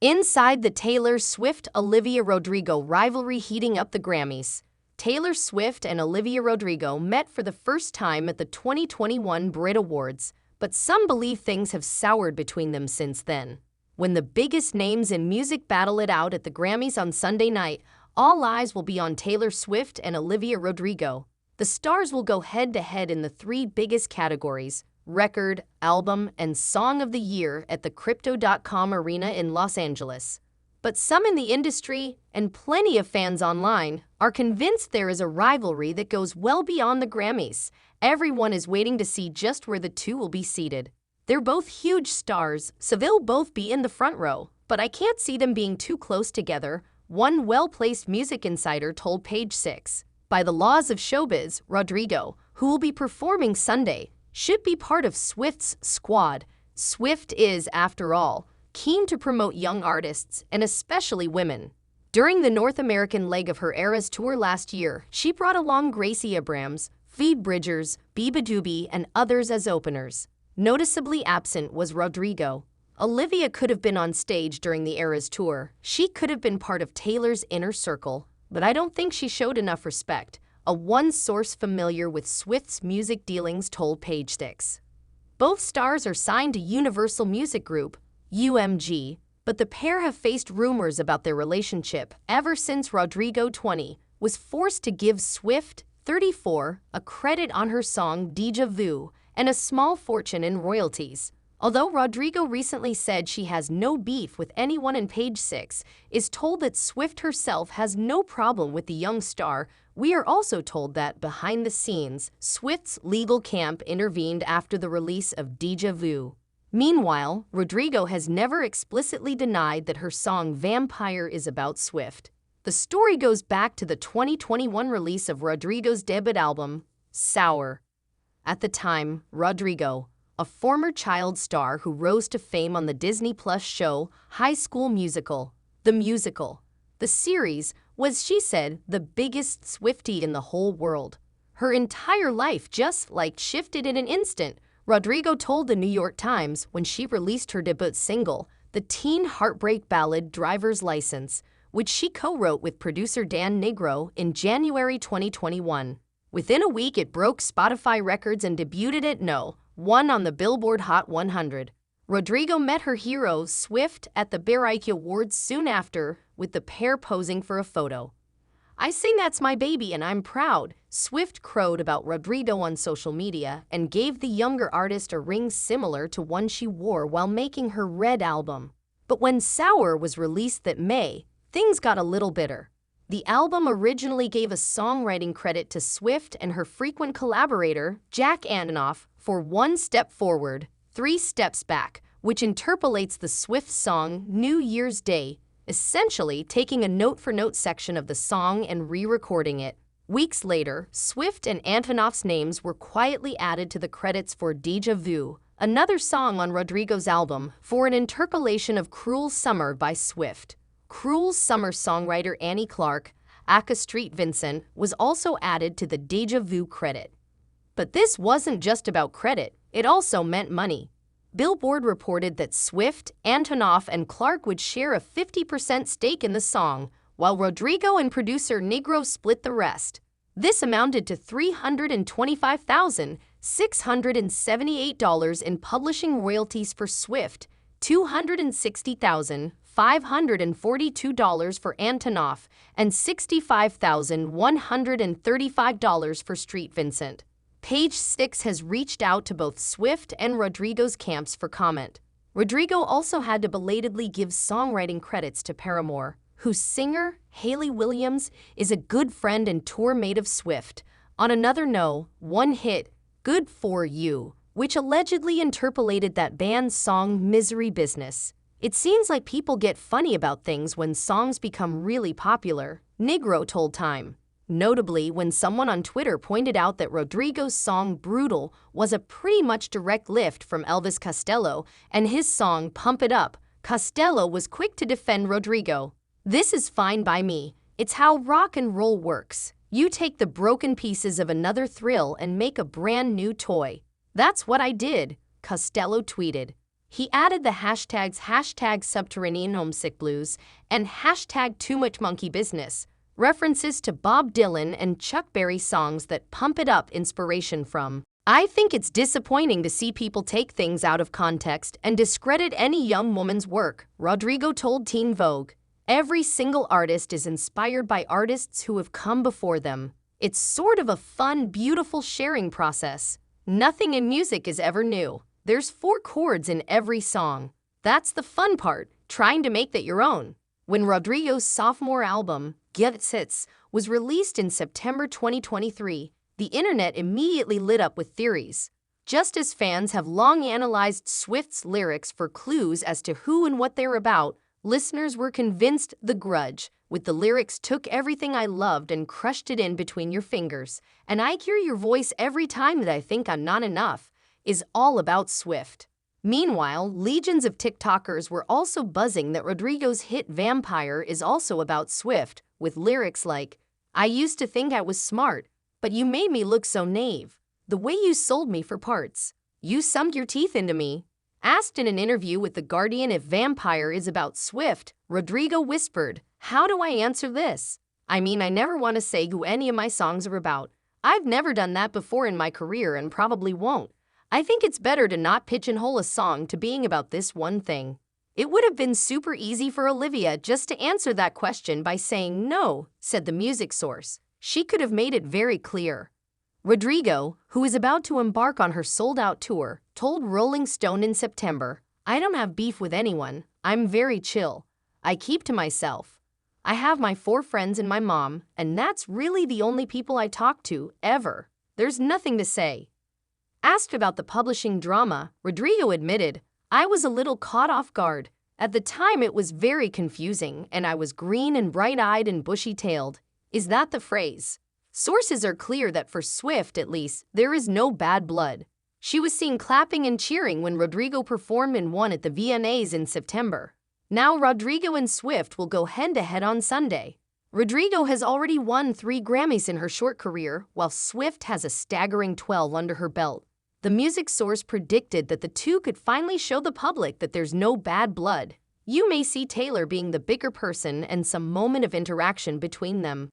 Inside the Taylor Swift-Olivia Rodrigo rivalry heating up the Grammys. Taylor Swift and Olivia Rodrigo met for the first time at the 2021 Brit Awards, but some believe things have soured between them since then. When the biggest names in music battle it out at the Grammys on Sunday night, all eyes will be on Taylor Swift and Olivia Rodrigo. The stars will go head-to-head in the three biggest categories: Record, Album, and Song of the Year at the Crypto.com Arena in Los Angeles. But some in the industry, and plenty of fans online, are convinced there is a rivalry that goes well beyond the Grammys. Everyone is waiting to see just where the two will be seated. They're both huge stars, so they'll both be in the front row, but I can't see them being too close together, one well-placed music insider told Page Six. By the laws of showbiz, Rodrigo, who will be performing Sunday, should be part of Swift's squad. Swift is, after all, keen to promote young artists, and especially women. During the North American leg of her Eras tour last year, she brought along Gracie Abrams, Phoebe Bridgers, Biba Doobie, and others as openers. Noticeably absent was Rodrigo. Olivia could have been on stage during the Eras tour. She could have been part of Taylor's inner circle, but I don't think she showed enough respect, one source familiar with Swift's music dealings told Page Six. Both stars are signed to Universal Music Group, UMG, but the pair have faced rumors about their relationship ever since Rodrigo, 20, was forced to give Swift, 34, a credit on her song Deja Vu and a small fortune in royalties. Although Rodrigo recently said she has no beef with anyone, in Page Six is told that Swift herself has no problem with the young star. We are also told that, behind the scenes, Swift's legal camp intervened after the release of Deja Vu. Meanwhile, Rodrigo has never explicitly denied that her song Vampire is about Swift. The story goes back to the 2021 release of Rodrigo's debut album, Sour. At the time, Rodrigo, a former child star who rose to fame on the Disney Plus show High School Musical, the musical. The series was, she said, the biggest Swiftie in the whole world. Her entire life just shifted in an instant, Rodrigo told the New York Times when she released her debut single, the teen heartbreak ballad Driver's License, which she co-wrote with producer Dan Nigro in January 2021. Within a week, it broke Spotify records and debuted at No. 1 on the Billboard Hot 100. Rodrigo met her hero, Swift, at the GRAMMY Awards soon after, with the pair posing for a photo. "I sing That's My Baby and I'm proud," Swift crowed about Rodrigo on social media and gave the younger artist a ring similar to one she wore while making her Red album. But when Sour was released that May, things got a little bitter. The album originally gave a songwriting credit to Swift and her frequent collaborator, Jack Antonoff, for One Step Forward, Three Steps Back, which interpolates the Swift song New Year's Day, essentially taking a note-for-note section of the song and re-recording it. Weeks later, Swift and Antonoff's names were quietly added to the credits for Deja Vu, another song on Rodrigo's album, for an interpolation of Cruel Summer by Swift. Cruel Summer songwriter Annie Clark, aka Street Vincent, was also added to the Deja Vu credit. But this wasn't just about credit, it also meant money. Billboard reported that Swift, Antonoff, and Clark would share a 50% stake in the song, while Rodrigo and producer Nigro split the rest. This amounted to $325,678 in publishing royalties for Swift, $260,542 for Antonoff, and $65,135 for Street Vincent. Page Six has reached out to both Swift and Rodrigo's camps for comment. Rodrigo also had to belatedly give songwriting credits to Paramore, whose singer, Hayley Williams, is a good friend and tour mate of Swift. On another note, one hit, Good For You, which allegedly interpolated that band's song Misery Business. "It seems like people get funny about things when songs become really popular," Nigro told Time. Notably, when someone on Twitter pointed out that Rodrigo's song Brutal was a pretty much direct lift from Elvis Costello and his song Pump It Up, Costello was quick to defend Rodrigo. "This is fine by me. It's how rock and roll works. You take the broken pieces of another thrill and make a brand new toy. That's what I did," Costello tweeted. He added the hashtags #Subterranean Homesick Blues and #TooMuchMonkeyBusiness, references to Bob Dylan and Chuck Berry songs that pump it up inspiration from. I think it's disappointing to see people take things out of context and discredit any young woman's work, Rodrigo told Teen Vogue. Every single artist is inspired by artists who have come before them. It's sort of a fun, beautiful sharing process. Nothing in music is ever new. There's 4 chords in every song. That's the fun part, trying to make that your own. When Rodrigo's sophomore album, Get Hits, was released in September 2023, the internet immediately lit up with theories. Just as fans have long analyzed Swift's lyrics for clues as to who and what they're about, listeners were convinced The Grudge, with the lyrics "took everything I loved and crushed it in between your fingers, and I hear your voice every time that I think I'm not enough," is all about Swift. Meanwhile, legions of TikTokers were also buzzing that Rodrigo's hit Vampire is also about Swift, with lyrics like, "I used to think I was smart, but you made me look so naive. The way you sold me for parts. You sunk your teeth into me." Asked in an interview with The Guardian if Vampire is about Swift, Rodrigo whispered, "How do I answer this? I mean, I never want to say who any of my songs are about. I've never done that before in my career and probably won't. I think it's better to not pigeonhole a song to being about this one thing." It would have been super easy for Olivia just to answer that question by saying no, said the music source. She could have made it very clear. Rodrigo, who is about to embark on her sold-out tour, told Rolling Stone in September, "I don't have beef with anyone. I'm very chill. I keep to myself. I have my 4 friends and my mom, and that's really the only people I talk to, ever. There's nothing to say." Asked about the publishing drama, Rodrigo admitted, "I was a little caught off guard. At the time it was very confusing, and I was green and bright-eyed and bushy-tailed. Is that the phrase?" Sources are clear that for Swift, at least, there is no bad blood. She was seen clapping and cheering when Rodrigo performed and won at the VMAs in September. Now Rodrigo and Swift will go head-to-head on Sunday. Rodrigo has already won 3 Grammys in her short career, while Swift has a staggering 12 under her belt. The music source predicted that the two could finally show the public that there's no bad blood. You may see Taylor being the bigger person and some moment of interaction between them.